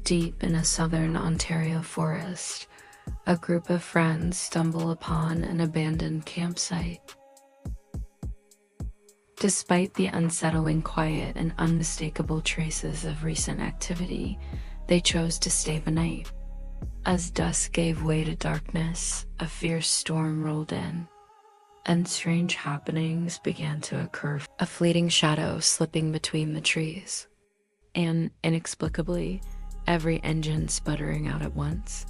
Deep in a southern Ontario forest, a group of friends stumble upon an abandoned campsite. Despite the unsettling quiet and unmistakable traces of recent activity, they chose to stay the night. As dusk gave way to darkness, a fierce storm rolled in, and strange happenings began to occur. A fleeting shadow slipping between the trees, and inexplicably, every engine sputtering out at once.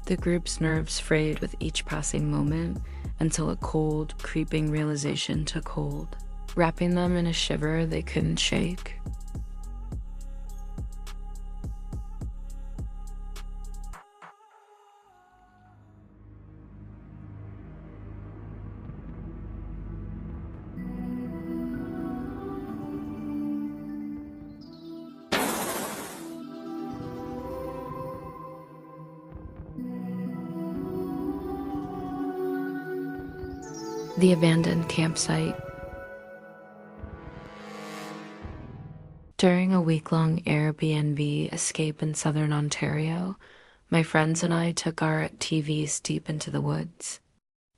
The group's nerves frayed with each passing moment until a cold, creeping realization took hold, wrapping them in a shiver they couldn't shake. The abandoned campsite. During a week-long Airbnb escape in southern Ontario, my friends and I took our ATVs deep into the woods.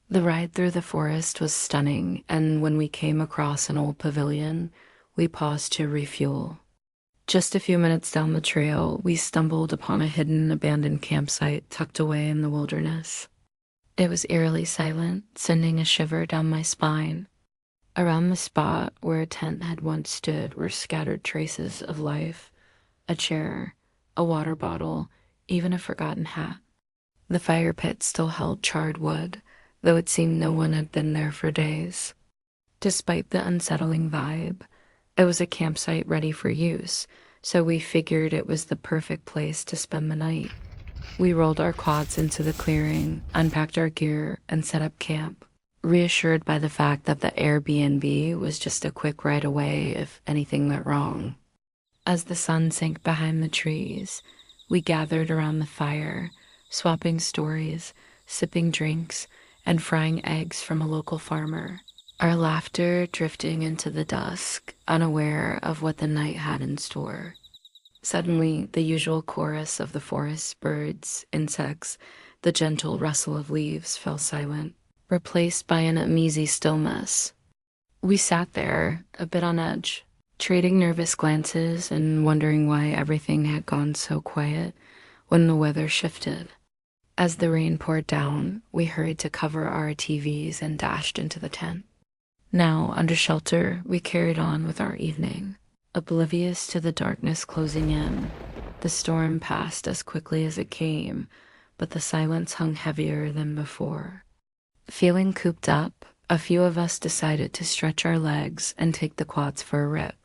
The ride through the forest was stunning, and when we came across an old pavilion, we paused to refuel. Just a few minutes down the trail, we stumbled upon a hidden abandoned campsite tucked away in the wilderness. It was eerily silent, sending a shiver down my spine. Around the spot where a tent had once stood were scattered traces of life: a chair, a water bottle, even a forgotten hat. The fire pit still held charred wood, though it seemed no one had been there for days. Despite the unsettling vibe, it was a campsite ready for use, so we figured it was the perfect place to spend the night. We rolled our quads into the clearing, unpacked our gear, and set up camp, reassured by the fact that the Airbnb was just a quick ride away if anything went wrong. As the sun sank behind the trees, we gathered around the fire, swapping stories, sipping drinks, and frying eggs from a local farmer, our laughter drifting into the dusk, unaware of what the night had in store. Suddenly, the usual chorus of the forest birds, insects, the gentle rustle of leaves fell silent, replaced by an uneasy stillness. We sat there, a bit on edge, trading nervous glances and wondering why everything had gone so quiet when the weather shifted. As the rain poured down, we hurried to cover our TVs and dashed into the tent. Now, under shelter, we carried on with our evening, oblivious to the darkness closing in. The storm passed as quickly as it came, but the silence hung heavier than before. Feeling cooped up, a few of us decided to stretch our legs and take the quads for a rip.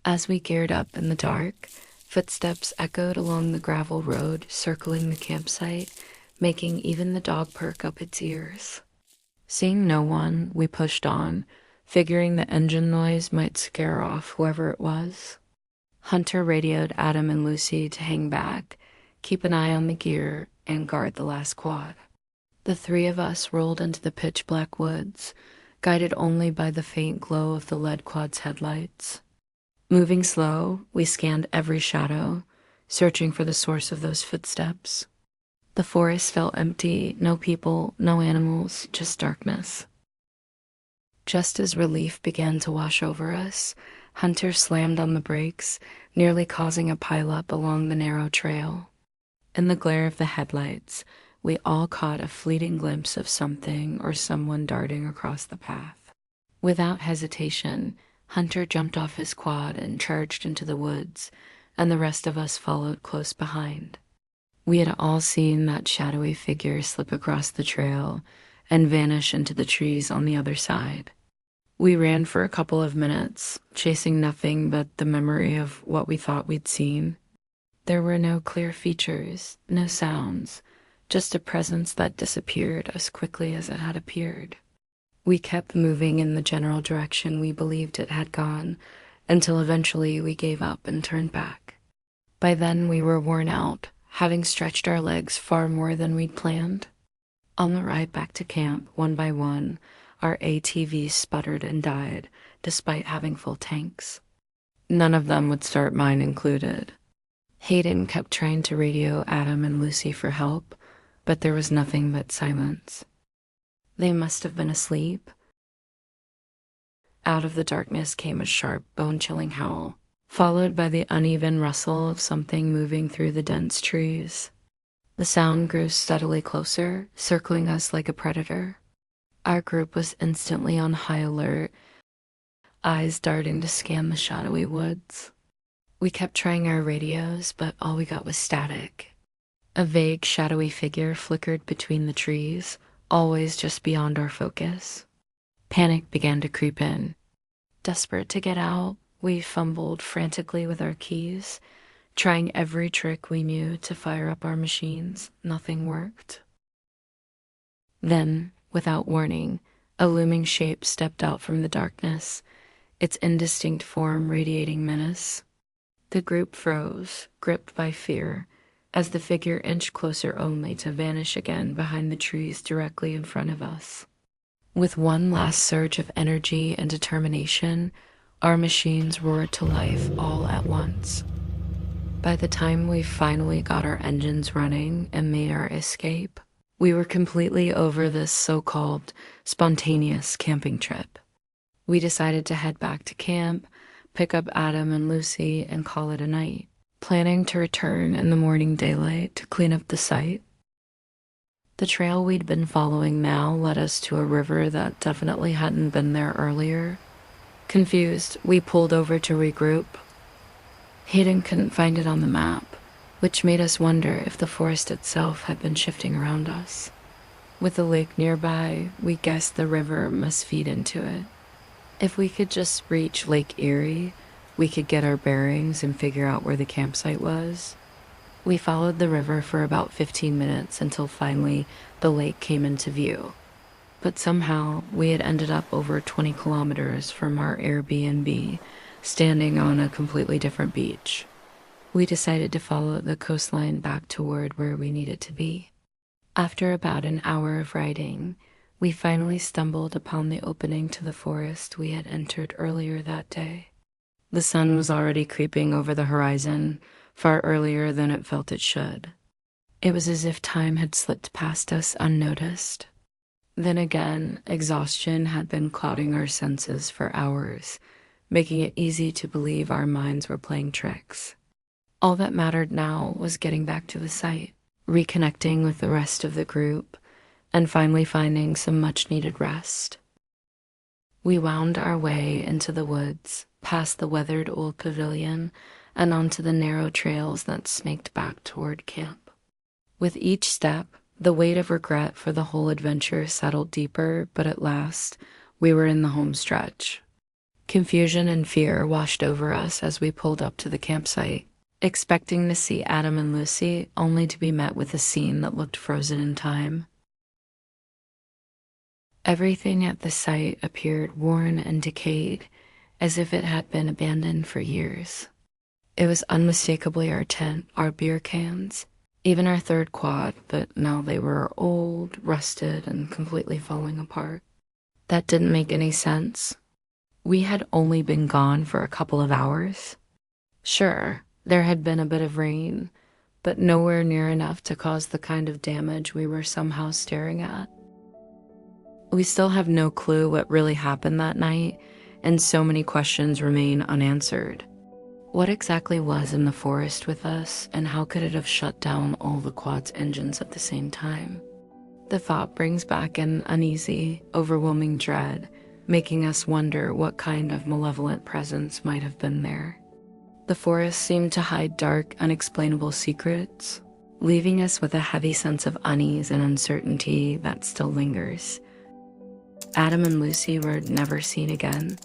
As we geared up in the dark, footsteps echoed along the gravel road circling the campsite, making even the dog perk up its ears. Seeing no one, we pushed on, figuring the engine noise might scare off whoever it was. Hunter radioed Adam and Lucy to hang back, keep an eye on the gear, and guard the last quad. The three of us rolled into the pitch-black woods, guided only by the faint glow of the lead quad's headlights. Moving slow, we scanned every shadow, searching for the source of those footsteps. The forest felt empty, no people, no animals, just darkness. Just as relief began to wash over us, Hunter slammed on the brakes, nearly causing a pileup along the narrow trail. In the glare of the headlights, we all caught a fleeting glimpse of something or someone darting across the path. Without hesitation, Hunter jumped off his quad and charged into the woods, and the rest of us followed close behind. We had all seen that shadowy figure slip across the trail and vanish into the trees on the other side. We ran for a couple of minutes, chasing nothing but the memory of what we thought we'd seen. There were no clear features, no sounds, just a presence that disappeared as quickly as it had appeared. We kept moving in the general direction we believed it had gone, until eventually we gave up and turned back. By then we were worn out, having stretched our legs far more than we'd planned. On the ride back to camp, one by one, our ATVs sputtered and died, despite having full tanks. None of them would start, mine included. Hayden kept trying to radio Adam and Lucy for help, but there was nothing but silence. They must have been asleep. Out of the darkness came a sharp, bone-chilling howl, followed by the uneven rustle of something moving through the dense trees. The sound grew steadily closer, circling us like a predator. Our group was instantly on high alert, eyes darting to scan the shadowy woods. We kept trying our radios, but all we got was static. A vague, shadowy figure flickered between the trees, always just beyond our focus. Panic began to creep in. Desperate to get out, we fumbled frantically with our keys, trying every trick we knew to fire up our machines. Nothing worked. Then, without warning, a looming shape stepped out from the darkness, its indistinct form radiating menace. The group froze, gripped by fear, as the figure inched closer only to vanish again behind the trees directly in front of us. With one last surge of energy and determination, our machines roared to life all at once. By the time we finally got our engines running and made our escape, we were completely over this so-called spontaneous camping trip. We decided to head back to camp, pick up Adam and Lucy, and call it a night, planning to return in the morning daylight to clean up the site. The trail we'd been following now led us to a river that definitely hadn't been there earlier. Confused, we pulled over to regroup. Hayden couldn't find it on the map, which made us wonder if the forest itself had been shifting around us. With the lake nearby, we guessed the river must feed into it. If we could just reach Lake Erie, we could get our bearings and figure out where the campsite was. We followed the river for about 15 minutes until finally the lake came into view. But somehow we had ended up over 20 kilometers from our Airbnb, standing on a completely different beach. We decided to follow the coastline back toward where we needed to be. After about an hour of riding, we finally stumbled upon the opening to the forest we had entered earlier that day. The sun was already creeping over the horizon, far earlier than it felt it should. It was as if time had slipped past us unnoticed. Then again, exhaustion had been clouding our senses for hours, making it easy to believe our minds were playing tricks. All that mattered now was getting back to the site, reconnecting with the rest of the group, and finally finding some much-needed rest. We wound our way into the woods, past the weathered old pavilion, and onto the narrow trails that snaked back toward camp. With each step, the weight of regret for the whole adventure settled deeper, but at last, we were in the home stretch. Confusion and fear washed over us as we pulled up to the campsite, expecting to see Adam and Lucy, only to be met with a scene that looked frozen in time. Everything at the site appeared worn and decayed, as if it had been abandoned for years. It was unmistakably our tent, our beer cans, even our third quad, but now they were old, rusted, and completely falling apart. That didn't make any sense. We had only been gone for a couple of hours. Sure, there had been a bit of rain, but nowhere near enough to cause the kind of damage we were somehow staring at. We still have no clue what really happened that night, and so many questions remain unanswered. What exactly was in the forest with us, and how could it have shut down all the quad's engines at the same time? The thought brings back an uneasy, overwhelming dread, making us wonder what kind of malevolent presence might have been there. The forest seemed to hide dark, unexplainable secrets, leaving us with a heavy sense of unease and uncertainty that still lingers. Adam and Lucy were never seen again,